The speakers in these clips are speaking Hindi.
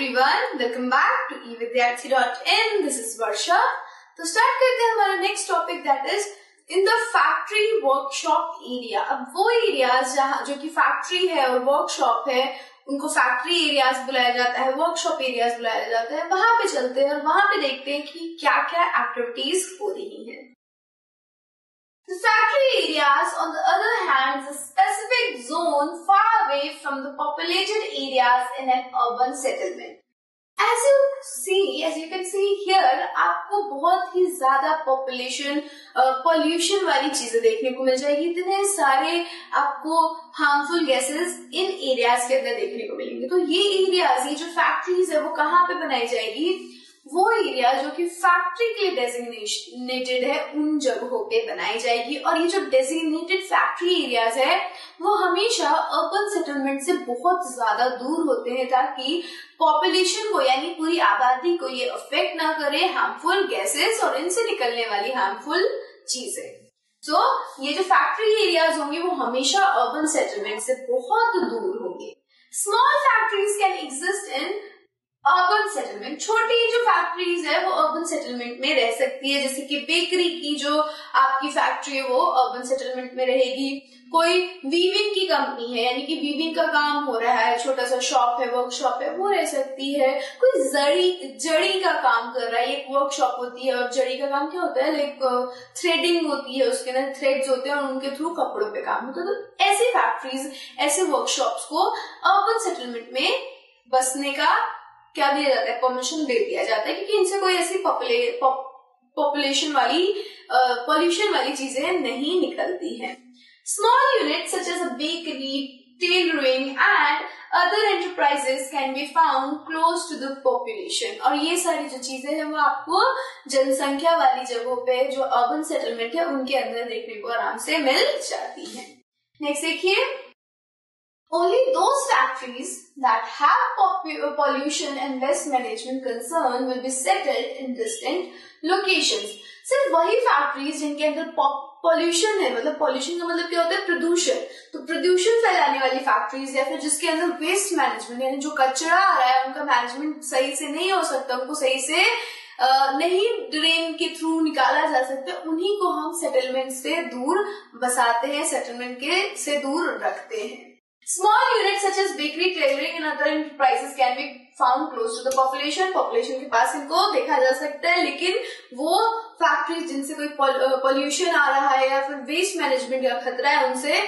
everyone, welcome back to evidyarthi.in. This is Varsha. तो स्टार्ट करते हैं हमारा next topic that is in the factory workshop area. अब वो एरियाज जहाँ जो कि फैक्ट्री है और वर्कशॉप है उनको फैक्ट्री एरियाज बुलाया जाता है, वर्कशॉप एरियाज बुलाया जाता है. वहां पे चलते हैं और वहां पे देखते हैं कि क्या क्या एक्टिविटीज हो रही हैं. The factory areas, on the other hand, is a specific zone far away from the populated areas in an urban settlement. As you can see here, आपको बहुत ही ज्यादा पॉल्यूशन वाली चीजें देखने को मिल जाएगी. इतने सारे आपको हार्मफुल गैसेस इन एरियाज के अंदर देखने को मिलेंगे. तो ये एरियाज, ये जो फैक्ट्रीज है वो कहाँ पे बनाई जाएगी? वो एरिया जो कि फैक्ट्री के लिए डेजिग्नेटेड है उन जगहों पे बनाई जाएगी. और ये जो डेजिग्नेटेड फैक्ट्री एरियाज है वो हमेशा अर्बन सेटलमेंट से बहुत ज्यादा दूर होते हैं ताकि पॉपुलेशन को यानी पूरी आबादी को ये अफेक्ट ना करे हार्मफुल गैसेस और इनसे निकलने वाली हार्मफुल चीजें. ये जो फैक्ट्री एरियाज होंगे वो हमेशा अर्बन सेटलमेंट से बहुत दूर होंगे. Small factories can exist in urban settlement. छोटी जो फैक्ट्रीज है वो अर्बन सेटलमेंट में रह सकती है. जैसे कि बेकरी की जो आपकी फैक्ट्री है वो अर्बन सेटलमेंट में रहेगी. कोई वीविंग की कंपनी है यानी कि वीविंग का काम हो रहा है, छोटा सा शॉप है, वर्कशॉप है, वो रह सकती है. कोई जड़ी का काम कर रहा है, एक वर्कशॉप होती है. और जड़ी का काम क्या होता है? लाइक थ्रेडिंग होती है, उसके अंदर थ्रेड्स होते हैं और उनके थ्रू कपड़ों पे काम होता है. तो ऐसी फैक्ट्रीज, ऐसे वर्कशॉप्स को अर्बन सेटलमेंट में बसने का क्या दिया जाता है? परमिशन दे दिया जाता है क्योंकि इनसे कोई ऐसी पॉल्यूशन वाली चीजें नहीं निकलती हैं. Small unit such as a bakery, tailoring and other enterprises can be found close to the population. और ये सारी जो चीजें हैं वो आपको जनसंख्या वाली जगहों पे जो अर्बन सेटलमेंट है उनके अंदर देखने को आराम से मिल जाती है. नेक्स्ट देखिए, only those factories that have pollution and waste management concern will be settled in distant locations. सिर्फ वही फैक्ट्रीज जिनके अंदर पॉल्यूशन है, मतलब पॉल्यूशन का मतलब क्या होता है? प्रदूषण. तो प्रदूषण फैलाने वाली फैक्ट्रीज या फिर जिसके अंदर वेस्ट मैनेजमेंट यानी जो कचरा आ रहा है उनका मैनेजमेंट सही से नहीं हो सकता, उनको सही से नहीं ड्रेन के थ्रू निकाला जा सकता, उन्हीं को हम सेटलमेंट से दूर बसाते हैं, सेटलमेंट के से दूर रखते हैं. Small units such as bakery, tailoring and other enterprises can be found close to the population. Population के पास इनको देखा जा सकता है, लेकिन वो फैक्ट्रीज जिनसे कोई पॉल्यूशन आ रहा है या फिर वेस्ट मैनेजमेंट का खतरा है उनसे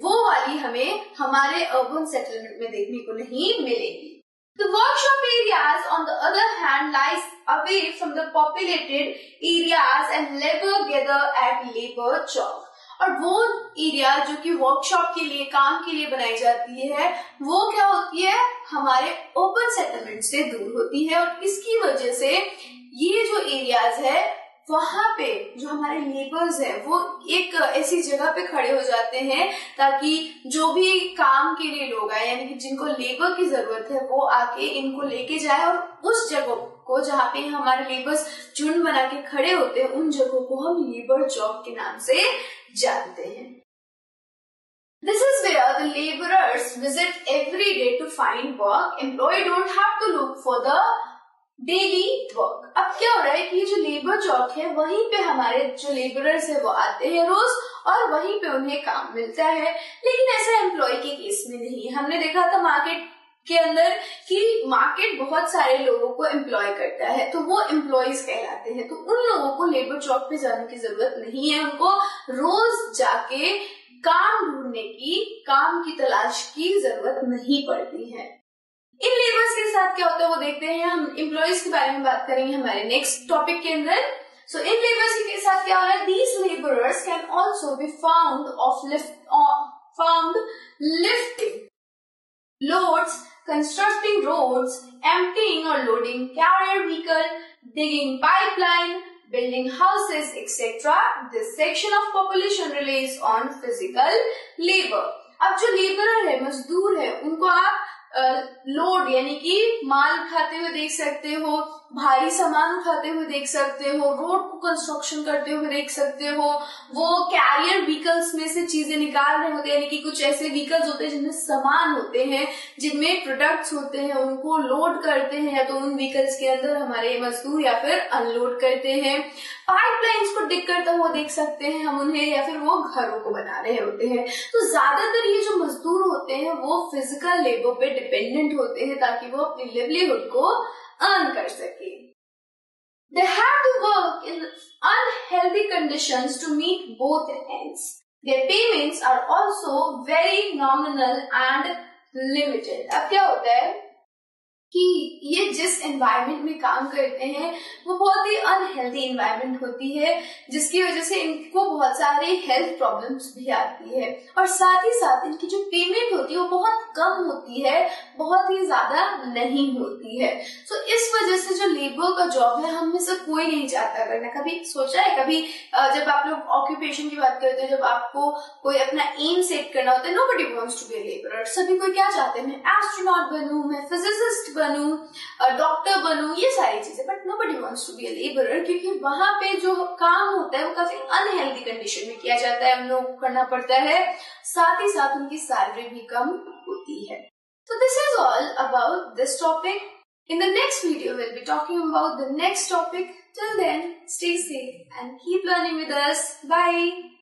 वो वाली हमें हमारे अर्बन सेटलमेंट में देखने को नहीं मिलेगी. The workshop areas on the other hand lies away from the populated areas and labor gather at labor chalk. और वो एरिया जो कि वर्कशॉप के लिए, काम के लिए बनाई जाती है, वो क्या होती है? हमारे ओपन सेटलमेंट से दूर होती है. और इसकी वजह से ये जो एरियाज है वहां पे जो हमारे लेबर्स है वो एक ऐसी जगह पे खड़े हो जाते हैं ताकि जो भी काम के लिए लोग आए यानी कि जिनको लेबर की जरूरत है वो आके इनको लेके जाए और उस जगह को जहाँ पे हमारे लेबर्स झुंड बना के खड़े होते हैं उन जगहों को हम लेबर चौक के नाम से जानते हैं. This is where the laborers visit every day to find work. Employee don't have to look for the daily work. अब क्या हो रहा है कि ये जो लेबर चौक है वहीं पे हमारे जो लेबरर्स है वो आते हैं रोज और वहीं पे उन्हें काम मिलता है. लेकिन ऐसा एम्प्लॉय के केस में नहीं. हमने देखा था मार्केट के अंदर कि मार्केट बहुत सारे लोगों को एम्प्लॉय करता है तो वो एम्प्लॉयज कहलाते हैं. तो उन लोगों को लेबर चौक पे जाने की जरूरत नहीं है. उनको रोज जाके काम ढूंढने की, काम की तलाश की जरूरत नहीं पड़ती है. इन लेबर्स के साथ क्या होता है वो देखते हैं. हम एम्प्लॉयज के बारे में बात करेंगे हमारे नेक्स्ट टॉपिक के अंदर. सो इन लेबर्स के साथ क्या हो रहा है? These labourers can also be found lifting loads, constructing roads, emptying or loading carrier vehicle, digging pipeline, building houses, etc. This section of population relies on physical labor. अब जो लेबरर है, मजदूर है, उनको आप लोड यानी कि माल उठाते हुए देख सकते हो, भारी सामान उठाते हुए देख सकते हो, रोड को कंस्ट्रक्शन करते हुए देख सकते हो, वो कैरियर व्हीकल्स में से चीजें निकाल रहे होते हैं, यानी कि कुछ ऐसे व्हीकल्स होते हैं जिनमें सामान होते हैं, जिनमें प्रोडक्ट्स होते हैं, उनको लोड करते हैं, या तो उन व्हीकल्स के अंदर हमारे मजदूर या फिर अनलोड करते हैं। पाइपलाइंस को डिग करता हुआ देख सकते हैं हम उन्हें, या फिर वो घरों को बना रहे होते हैं। तो ज्यादातर ये जो मजदूर होते हैं वो फिजिकल लेबर पे डिपेंडेंट होते हैं ताकि वो अपनी लिवलीहुड को अर्न कर सके। They have to work in unhealthy conditions to meet both ends. Their payments are also very nominal and limited. अब क्या होता है कि ये जिस एनवायरनमेंट में काम करते हैं वो बहुत ही अनहेल्दी एनवायरनमेंट होती है, जिसकी वजह से इनको बहुत सारे हेल्थ प्रॉब्लम्स भी आती है, और साथ ही साथ इनकी जो पेमेंट होती है वो बहुत कम होती है, बहुत ही ज्यादा नहीं होती है। तो इस वजह से जो लेबर का जॉब है हम में से कोई नहीं चाहता करना। कभी सोचा है, कभी जब आप लोग ऑक्यूपेशन की बात करते हैं, जब आपको कोई अपना एम सेट करना होता है, nobody wants to be a labourer. सभी कोई क्या चाहते हैं, मैं एस्ट्रोनॉट बनूं, मैं फिजिसिस्ट बनूं, डॉक्टर बनूं, ये सारी चीजें, but nobody wants to be a labourer, क्योंकि वहां पे जो काम होता है वो काफी अनहेल्दी कंडीशन में किया जाता है, हम लोग को करना पड़ता है, साथ ही साथ उनकी सैलरी भी कम होती है। So this is all about this topic. In the next video, we'll be talking about the next topic. Till then, stay safe and keep learning with us. Bye.